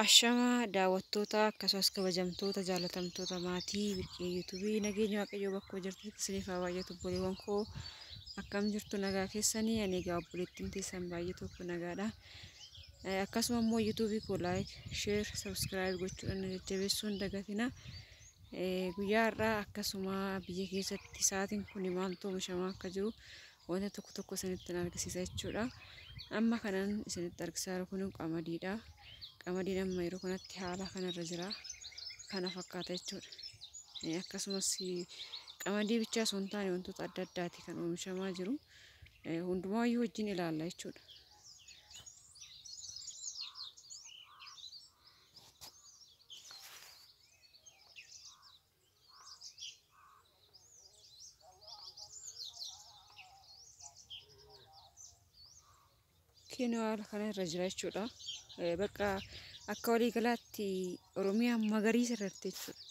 Ashama daawwattoota akkasumas kabajamtoota jaalatamtoota maatii birqee yuutuubii nageenya waaqayyoo bakka jirtutti isiniif haa baay'atu obboleewwan koo akkam jirtu nagaa keessanii ani egaa obboleettiin teessan baay'ee tokko nagaadha. Akkasuma immoo yuutuubii koo laayik sheer sabskiraayib gochuudhaan jajjabeessuun dagatina. Guyyaa har'aa akkasuma biyya keessatti sa'aatiin kun maaltu oomishamaa akka jiru wanta tokko tokko isinitti agarsiisa jechuudha. Amma kanan isinitti agarsiisaa jiru kun qamadiidha. Qamadiin amma yeroo kanatti haala kanarra jira kana fakkaata jechuudha. Akkasumas qamadii bichaa osoo hin taane wantoota adda addaati kan oomishamaa jiru. Hundumaayyuu wajjin ilaalla jechuudha. Kinoo haala kanarra jira jechuudha. Bakka akka walii galaatti Oromiyaan magariisa irratti jechuudha.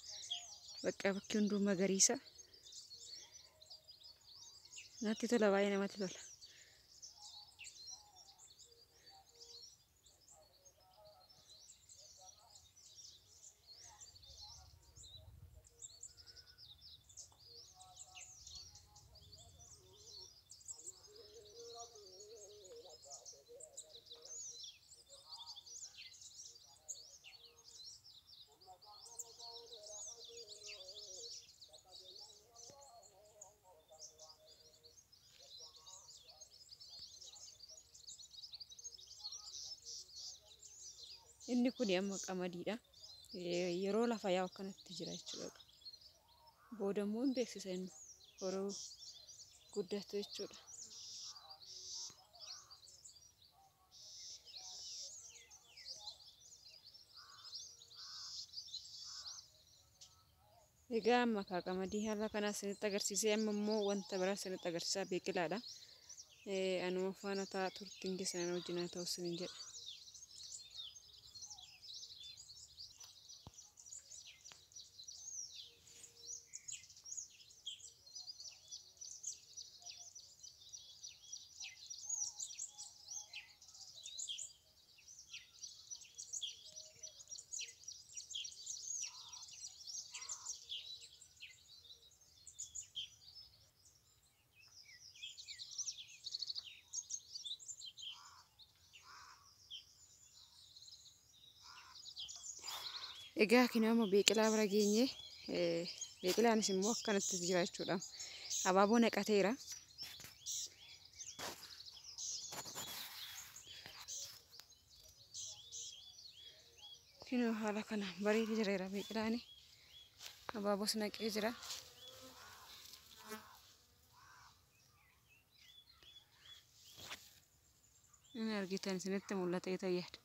Bakka bakki hunduu magariisa. Natti tola, baay'ee namatti tola. Inni kun amma qamadiidha. Yeroo lafa yaa'u kanatti jira jechuudha. Booda immoo hin beeksisa inni yeroo guddatu jechuudha. Egaa amma qamadii haala kana isinitti agarsiisee amma immoo wanta biraa isinitti agarsiisaa biqilaadha. Anuma faana ta'a turtiin keessan wajjin haa ta'u isiniin jedha. Egaa kinoo amma biqilaa bira geenye biqilaanis immoo akkanatti jira jechuudha. Abaaboo naqateera. Kinoo haala kana bareedee jireera biqilaani. Abaaboos naqee jira. Inni argitan isinitti mul'atee tayyada.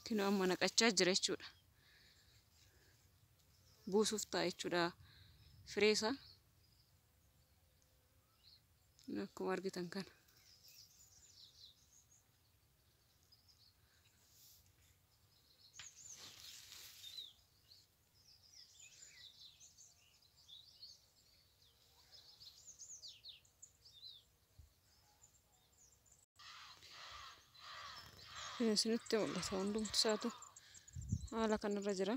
Kinoo amma naqachaa jira jechuudha. Buusuuf ta'a jechuudha fireesa. Akkuma argitan kana. Isinitti mul'ata hundumti isaatu haala kanarra jira.